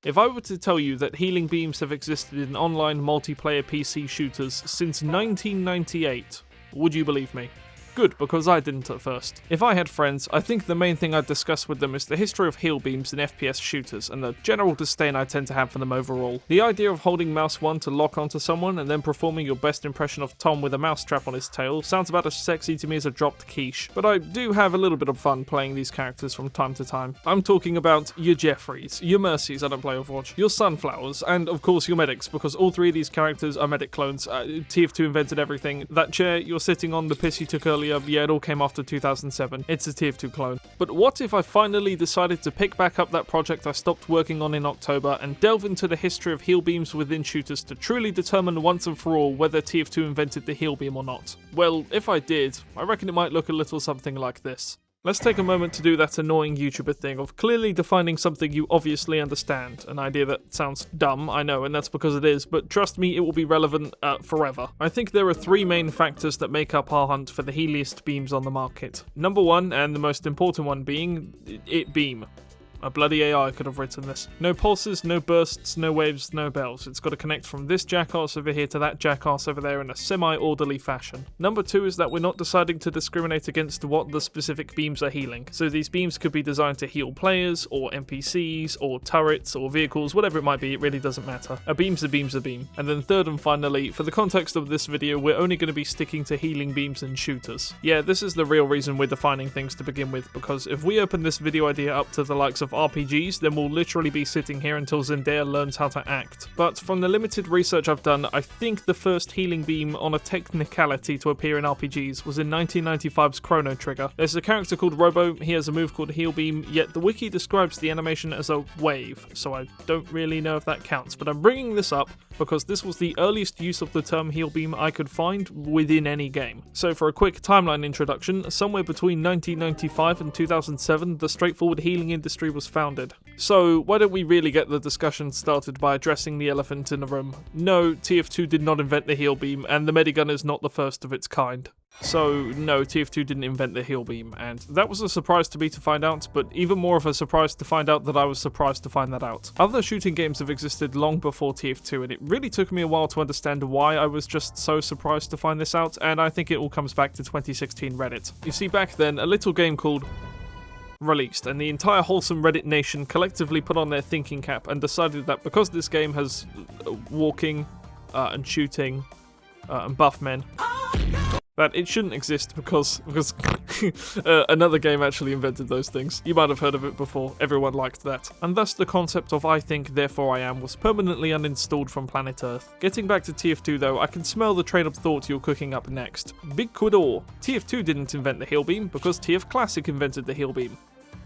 If I were to tell you that healing beams have existed in online multiplayer PC shooters since 1998, would you believe me? Good, because I didn't at first. If I had friends, I think the main thing I'd discuss with them is the history of heal beams in FPS shooters, and the general disdain I tend to have for them overall. The idea of holding mouse 1 to lock onto someone and then performing your best impression of Tom with a mousetrap on his tail sounds about as sexy to me as a dropped quiche, but I do have a little bit of fun playing these characters from time to time. I'm talking about your Jeffreys, your Mercies, I don't play Overwatch, your Sunflowers, and of course your Medics, because all three of these characters are Medic clones. TF2 invented everything. That chair you're sitting on, the piss you took earlier, yeah, it all came after 2007. It's a TF2 clone. But what if I finally decided to pick back up that project I stopped working on in October and delve into the history of heal beams within shooters to truly determine once and for all whether TF2 invented the heal beam or not? Well, if I did, I reckon it might look a little something like this. Let's take a moment to do that annoying YouTuber thing of clearly defining something you obviously understand. An idea that sounds dumb, I know, and that's because it is, but trust me, it will be relevant forever. I think there are three main factors that make up our hunt for the healiest beams on the market. Number one, and the most important one being, it beam. A bloody AI could have written this. No pulses, no bursts, no waves, no bells. It's got to connect from this jackass over here to that jackass over there in a semi-orderly fashion. Number two is that we're not deciding to discriminate against what the specific beams are healing. So these beams could be designed to heal players, or NPCs, or turrets, or vehicles, whatever it might be, it really doesn't matter. A beam's a beam's a beam. And then third and finally, for the context of this video, we're only going to be sticking to healing beams in shooters. Yeah, this is the real reason we're defining things to begin with, because if we open this video idea up to the likes of RPGs, then we'll literally be sitting here until Zendaya learns how to act. But from the limited research I've done, I think the first healing beam on a technicality to appear in RPGs was in 1995's Chrono Trigger. There's a character called Robo, he has a move called Heal Beam, yet the wiki describes the animation as a wave, so I don't really know if that counts, but I'm bringing this up because this was the earliest use of the term heal beam I could find within any game. So for a quick timeline introduction, somewhere between 1995 and 2007, the straightforward healing industry was founded. So why don't we really get the discussion started by addressing the elephant in the room? No, TF2 did not invent the heal beam, and the Medigun is not the first of its kind. So no, TF2 didn't invent the heal beam, and that was a surprise to me to find out, but even more of a surprise to find out that I was surprised to find that out. Other shooting games have existed long before TF2, and it really took me a while to understand why I was just so surprised to find this out, and I think it all comes back to 2016 Reddit. You see, back then, a little game called released, and the entire wholesome Reddit nation collectively put on their thinking cap and decided that because this game has walking and shooting and buff men, that it shouldn't exist because another game actually invented those things. You might have heard of it before, everyone liked that. And thus the concept of I think, therefore I am was permanently uninstalled from planet Earth. Getting back to TF2 though, I can smell the train of thought you're cooking up next. Big-Quidor. TF2 didn't invent the heal beam because TF Classic invented the heal beam.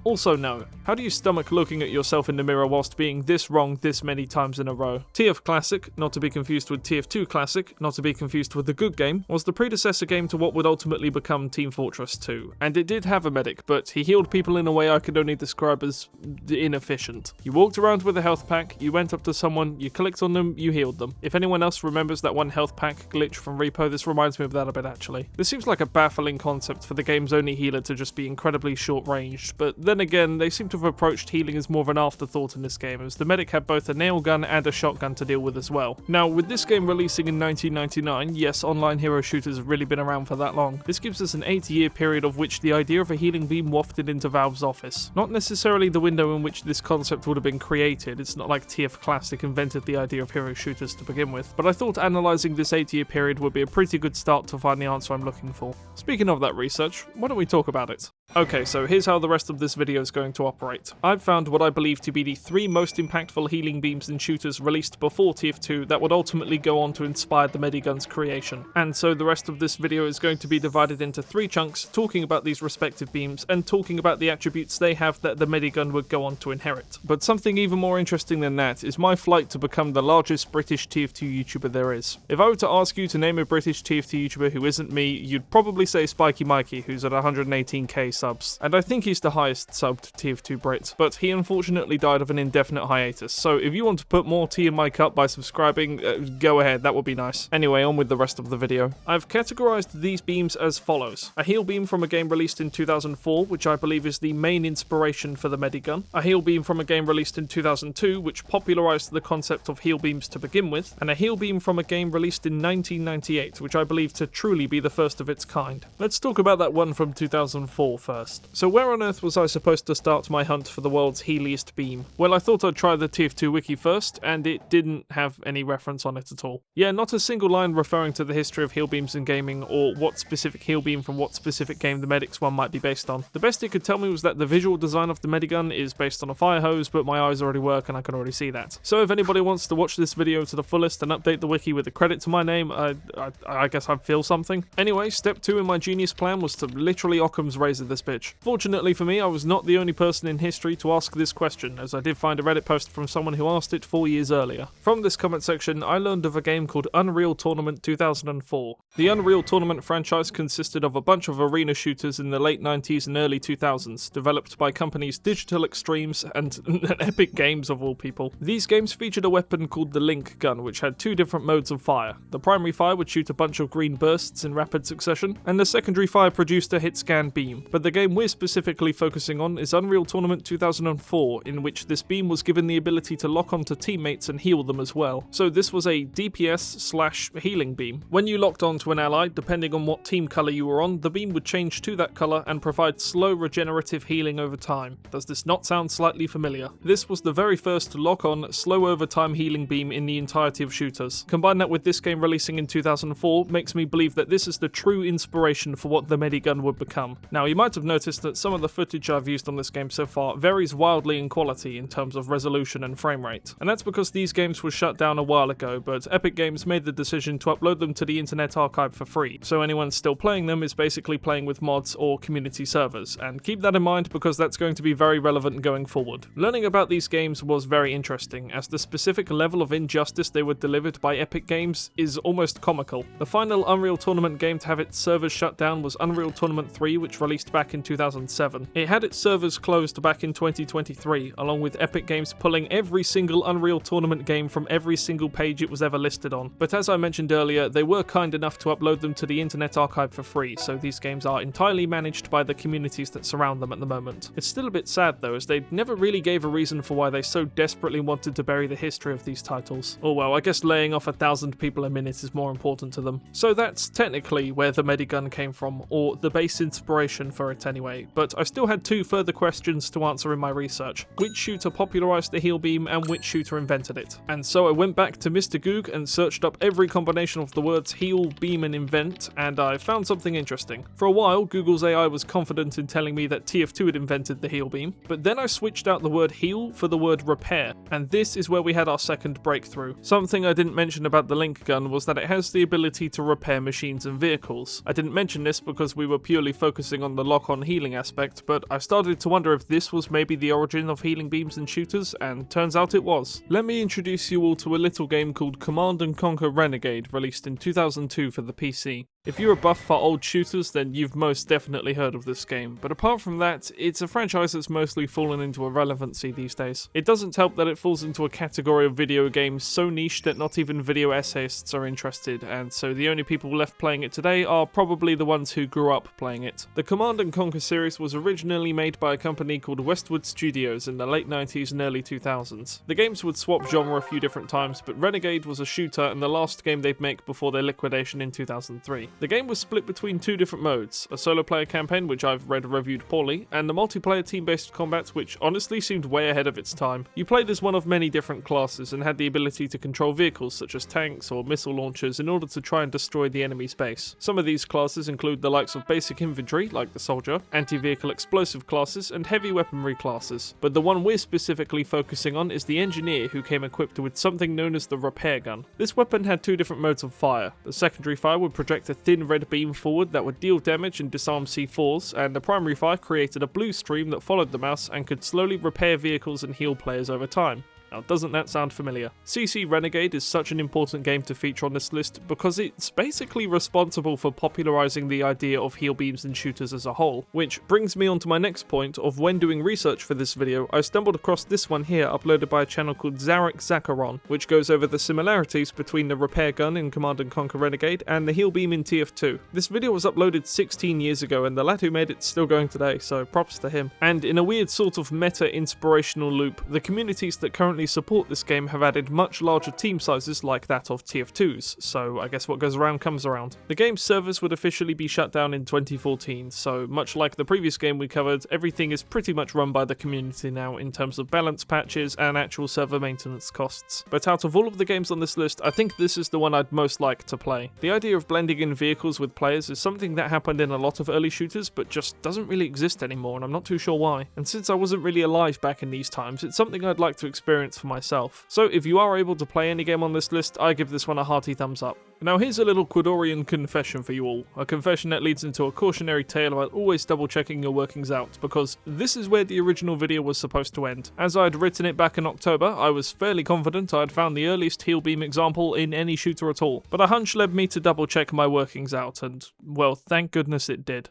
Also no. How do you stomach looking at yourself in the mirror whilst being this wrong this many times in a row? TF Classic, not to be confused with TF2 Classic, not to be confused with the good game, was the predecessor game to what would ultimately become Team Fortress 2. And it did have a medic, but he healed people in a way I could only describe as inefficient. You walked around with a health pack, you went up to someone, you clicked on them, you healed them. If anyone else remembers that one health pack glitch from Repo, this reminds me of that a bit actually. This seems like a baffling concept for the game's only healer to just be incredibly short-ranged, but then again, they seem to have approached healing as more of an afterthought in this game, as the medic had both a nail gun and a shotgun to deal with as well. Now, with this game releasing in 1999, yes, online hero shooters have really been around for that long, this gives us an 8-year period of which the idea of a healing beam wafted into Valve's office. Not necessarily the window in which this concept would have been created, it's not like TF Classic invented the idea of hero shooters to begin with, but I thought analysing this 8-year period would be a pretty good start to find the answer I'm looking for. Speaking of that research, why don't we talk about it? Okay, so here's how the rest of this video is going to operate. I've found what I believe to be the 3 most impactful healing beams in shooters released before TF2 that would ultimately go on to inspire the Medigun's creation. And so the rest of this video is going to be divided into 3 chunks, talking about these respective beams and talking about the attributes they have that the Medigun would go on to inherit. But something even more interesting than that is my flight to become the largest British TF2 YouTuber there is. If I were to ask you to name a British TF2 YouTuber who isn't me, you'd probably say Spiky Mikey, who's at 118k subs, and I think he's the highest subbed TF2 Brit, but he unfortunately died of an indefinite hiatus, so if you want to put more tea in my cup by subscribing, go ahead, that would be nice. Anyway, on with the rest of the video. I've categorized these beams as follows: a heal beam from a game released in 2004, which I believe is the main inspiration for the medigun, a heal beam from a game released in 2002, which popularized the concept of heal beams to begin with, and a heal beam from a game released in 1998, which I believe to truly be the first of its kind. Let's talk about that one from 2004 first. So where on earth was I supposed to start my hunt for the world's healiest beam? Well, I thought I'd try the TF2 wiki first, and it didn't have any reference on it at all. Yeah, not a single line referring to the history of heal beams in gaming, or what specific heal beam from what specific game the Medics one might be based on. The best it could tell me was that the visual design of the medigun is based on a fire hose, but my eyes already work and I can already see that. So if anybody wants to watch this video to the fullest and update the wiki with a credit to my name, I guess I'd feel something. Anyway, step 2 in my genius plan was to literally Occam's razor this bitch. Fortunately for me, I was not the only person in history to ask this question, as I did find a Reddit post from someone who asked it 4 years earlier. From this comment section, I learned of a game called Unreal Tournament 2004. The Unreal Tournament franchise consisted of a bunch of arena shooters in the late 90s and early 2000s, developed by companies Digital Extremes and Epic Games of all people. These games featured a weapon called the Link gun, which had 2 different modes of fire. The primary fire would shoot a bunch of green bursts in rapid succession, and the secondary fire produced a hit scan beam. But the game we're specifically focusing on is Unreal Tournament 2004, in which this beam was given the ability to lock onto teammates and heal them as well. So this was a DPS/healing beam. When you locked onto an ally, depending on what team colour you were on, the beam would change to that colour and provide slow regenerative healing over time. Does this not sound slightly familiar? This was the very first lock-on, slow over time healing beam in the entirety of shooters. Combine that with this game releasing in 2004 makes me believe that this is the true inspiration for what the medigun would become. Now, you might have noticed that some of the footage I've used on this game so far varies wildly in quality in terms of resolution and frame rate, and that's because these games were shut down a while ago, but Epic Games made the decision to upload them to the Internet Archive for free, so anyone still playing them is basically playing with mods or community servers, and keep that in mind because that's going to be very relevant going forward. Learning about these games was very interesting, as the specific level of injustice they were delivered by Epic Games is almost comical. The final Unreal Tournament game to have its servers shut down was Unreal Tournament 3, which released back in 2007. It had its servers closed back in 2023, along with Epic Games pulling every single Unreal Tournament game from every single page it was ever listed on. But as I mentioned earlier, they were kind enough to upload them to the Internet Archive for free, so these games are entirely managed by the communities that surround them at the moment. It's still a bit sad though, as they never really gave a reason for why they so desperately wanted to bury the history of these titles. Or well, I guess laying off 1,000 people a minute is more important to them. So that's technically where the medigun came from, or the base inspiration for it anyway, but I still had 2 further questions to answer in my research. Which shooter popularized the heal beam and which shooter invented it? And so I went back to Mr. Goog and searched up every combination of the words heal, beam and invent, and I found something interesting. For a while, Google's AI was confident in telling me that TF2 had invented the heal beam, but then I switched out the word heal for the word repair, and this is where we had our second breakthrough. Something I didn't mention about the Link gun was that it has the ability to repair machines and vehicles. I didn't mention this because we were purely focusing on the lock-on healing aspect, but I started to wonder if this was maybe the origin of healing beams and shooters, and turns out it was. Let me introduce you all to a little game called Command & Conquer Renegade, released in 2002 for the PC. If you're a buff for old shooters, then you've most definitely heard of this game, but apart from that, it's a franchise that's mostly fallen into irrelevancy these days. It doesn't help that it falls into a category of video games so niche that not even video essayists are interested, and so the only people left playing it today are probably the ones who grew up playing it. The Command & Conquer series was originally made by a company called Westwood Studios in the late 90s and early 2000s. The games would swap genre a few different times, but Renegade was a shooter and the last game they'd make before their liquidation in 2003. The game was split between 2 different modes, a solo player campaign which I've read reviewed poorly, and the multiplayer team-based combat which honestly seemed way ahead of its time. You played as one of many different classes and had the ability to control vehicles such as tanks or missile launchers in order to try and destroy the enemy's base. Some of these classes include the likes of basic infantry, like the soldier, anti-vehicle explosive classes, and heavy weaponry classes. But the one we're specifically focusing on is the engineer, who came equipped with something known as the repair gun. This weapon had 2 different modes of fire. The secondary fire would project a thin red beam forward that would deal damage and disarm C4s, and the primary fire created a blue stream that followed the mouse and could slowly repair vehicles and heal players over time. Now, doesn't that sound familiar? CC Renegade is such an important game to feature on this list because it's basically responsible for popularizing the idea of heal beams in shooters as a whole, which brings me on to my next point of when doing research for this video, I stumbled across this one here uploaded by a channel called Zarek Zakaron, which goes over the similarities between the repair gun in Command & Conquer Renegade and the heal beam in TF2. This video was uploaded 16 years ago and the lad who made it's still going today, so props to him. And in a weird sort of meta-inspirational loop, the communities that currently support this game have added much larger team sizes like that of TF2's, so I guess what goes around comes around. The game's servers would officially be shut down in 2014, so much like the previous game we covered, everything is pretty much run by the community now in terms of balance patches and actual server maintenance costs. But out of all of the games on this list, I think this is the one I'd most like to play. The idea of blending in vehicles with players is something that happened in a lot of early shooters, but just doesn't really exist anymore, and I'm not too sure why. And since I wasn't really alive back in these times, it's something I'd like to experience for myself. So if you are able to play any game on this list, I give this one a hearty thumbs up. Now here's a little Quidorian confession for you all, a confession that leads into a cautionary tale about always double checking your workings out, because this is where the original video was supposed to end. As I'd written it back in October, I was fairly confident I'd found the earliest heal beam example in any shooter at all, but a hunch led me to double check my workings out, and well, thank goodness it did.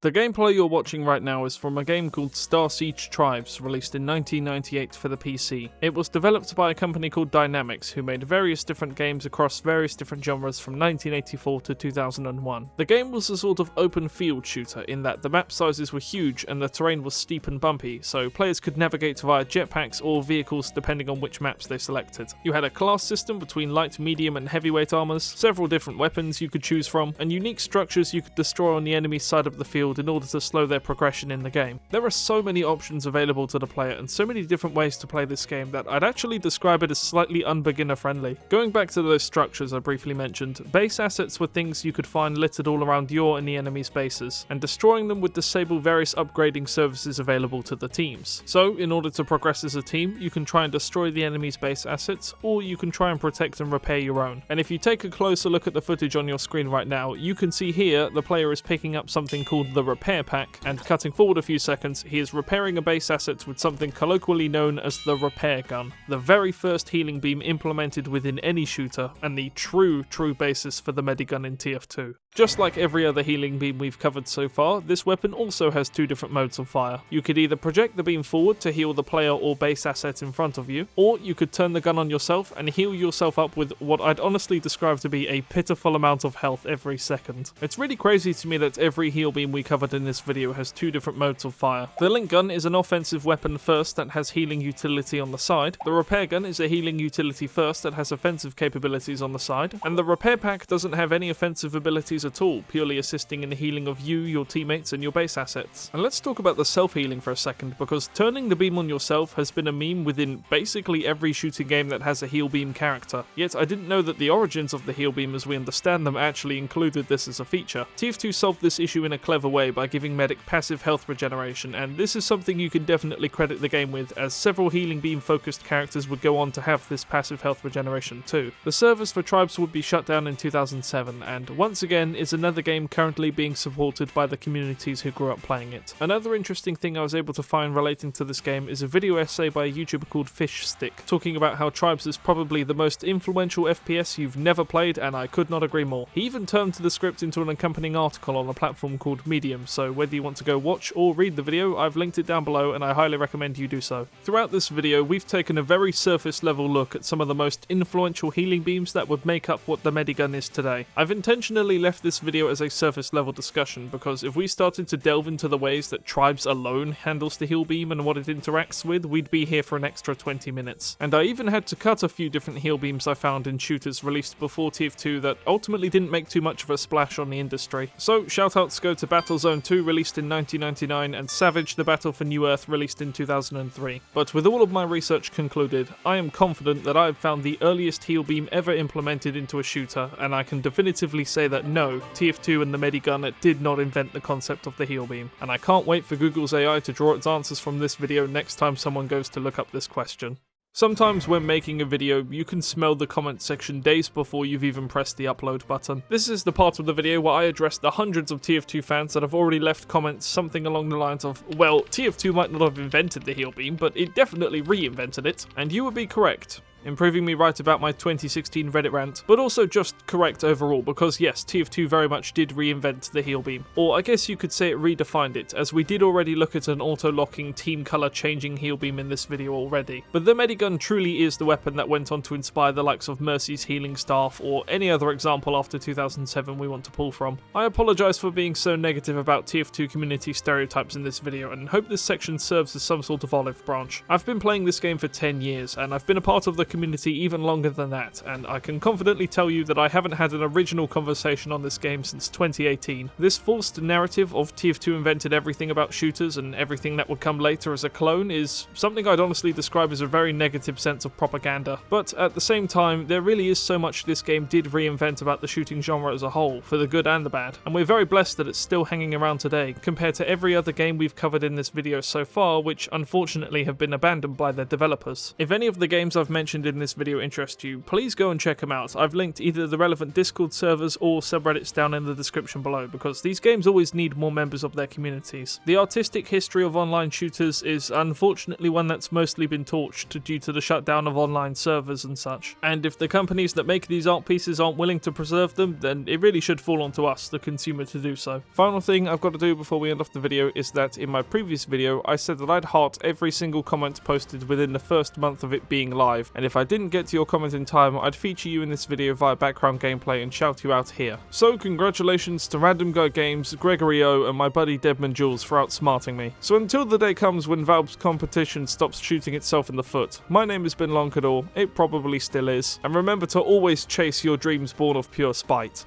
The gameplay you're watching right now is from a game called Star Siege Tribes, released in 1998 for the PC. It was developed by a company called Dynamics, who made various different games across various different genres from 1984 to 2001. The game was a sort of open field shooter in that the map sizes were huge and the terrain was steep and bumpy, so players could navigate via jetpacks or vehicles depending on which maps they selected. You had a class system between light, medium and heavyweight armors, several different weapons you could choose from, and unique structures you could destroy on the enemy side of the field in order to slow their progression in the game. There are so many options available to the player and so many different ways to play this game that I'd actually describe it as slightly unbeginner friendly. Going back to those structures I briefly mentioned, base assets were things you could find littered all around your and the enemy's bases, and destroying them would disable various upgrading services available to the teams. So in order to progress as a team, you can try and destroy the enemy's base assets, or you can try and protect and repair your own. And if you take a closer look at the footage on your screen right now, you can see here the player is picking up something called the repair pack, and cutting forward a few seconds, he is repairing a base asset with something colloquially known as the repair gun, the very first healing beam implemented within any shooter, and the true basis for the medigun in TF2. Just like every other healing beam we've covered so far, this weapon also has two different modes of fire. You could either project the beam forward to heal the player or base asset in front of you, or you could turn the gun on yourself and heal yourself up with what I'd honestly describe to be a pitiful amount of health every second. It's really crazy to me that every heal beam we covered in this video has two different modes of fire. The link gun is an offensive weapon first that has healing utility on the side, the repair gun is a healing utility first that has offensive capabilities on the side, and the repair pack doesn't have any offensive abilities at all, purely assisting in the healing of you, your teammates and your base assets. And let's talk about the self-healing for a second, because turning the beam on yourself has been a meme within basically every shooting game that has a heal beam character, yet I didn't know that the origins of the heal beam as we understand them actually included this as a feature. TF2 solved this issue in a clever way by giving medic passive health regeneration, and this is something you can definitely credit the game with, as several healing beam focused characters would go on to have this passive health regeneration too. The servers for Tribes would be shut down in 2007, and once again is another game currently being supported by the communities who grew up playing it. Another interesting thing I was able to find relating to this game is a video essay by a YouTuber called FishStix, talking about how Tribes is probably the most influential FPS you've never played, and I could not agree more. He even turned the script into an accompanying article on a platform called Medium, so whether you want to go watch or read the video, I've linked it down below and I highly recommend you do so. Throughout this video, we've taken a very surface level look at some of the most influential healing beams that would make up what the medigun is today. I've intentionally left this video as a surface level discussion, because if we started to delve into the ways that Tribes alone handles the heal beam and what it interacts with, we'd be here for an extra 20 minutes. And I even had to cut a few different heal beams I found in shooters released before TF2 that ultimately didn't make too much of a splash on the industry. So shoutouts go to Battlezone 2 released in 1999 and Savage the Battle for New Earth released in 2003. But with all of my research concluded, I am confident that I've found the earliest heal beam ever implemented into a shooter, and I can definitively say that no, TF2 and the medigun did not invent the concept of the heal beam, and I can't wait for Google's AI to draw its answers from this video next time someone goes to look up this question. Sometimes when making a video, you can smell the comment section days before you've even pressed the upload button. This is the part of the video where I address the hundreds of TF2 fans that have already left comments something along the lines of, well, TF2 might not have invented the heal beam, but it definitely reinvented it, and you would be correct, improving me right about my 2016 Reddit rant, but also just correct overall, because yes, TF2 very much did reinvent the heal beam. Or I guess you could say it redefined it, as we did already look at an auto-locking team colour changing heal beam in this video already. But the Medigun truly is the weapon that went on to inspire the likes of Mercy's healing staff, or any other example after 2007 we want to pull from. I apologise for being so negative about TF2 community stereotypes in this video, and hope this section serves as some sort of olive branch. I've been playing this game for 10 years, and I've been a part of the community even longer than that, and I can confidently tell you that I haven't had an original conversation on this game since 2018. This forced narrative of TF2 invented everything about shooters and everything that would come later as a clone is something I'd honestly describe as a very negative sense of propaganda. But at the same time, there really is so much this game did reinvent about the shooting genre as a whole, for the good and the bad, and we're very blessed that it's still hanging around today, compared to every other game we've covered in this video so far, which unfortunately have been abandoned by their developers. If any of the games I've mentioned in this video interest you, please go and check them out. I've linked either the relevant Discord servers or subreddits down in the description below, because these games always need more members of their communities. The artistic history of online shooters is unfortunately one that's mostly been torched due to the shutdown of online servers and such, and if the companies that make these art pieces aren't willing to preserve them, then it really should fall onto us, the consumer, to do so. Final thing I've got to do before we end off the video is that in my previous video I said that I'd heart every single comment posted within the first month of it being live, and if I didn't get to your comment in time, I'd feature you in this video via background gameplay and shout you out here. So congratulations to Random Guy Games, Gregory O, and my buddy Deadman Jules for outsmarting me. So until the day comes when Valve's competition stops shooting itself in the foot, my name has been Lon'qudor, it probably still is, and remember to always chase your dreams born of pure spite.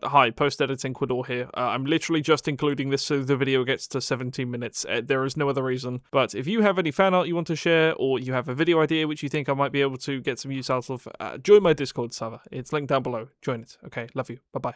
Hi, post-editing Quidor here. I'm literally just including this so the video gets to 17 minutes. There is no other reason. But if you have any fan art you want to share, or you have a video idea which you think I might be able to get some use out of, join my Discord server. It's linked down below. Join it. Okay, love you. Bye-bye.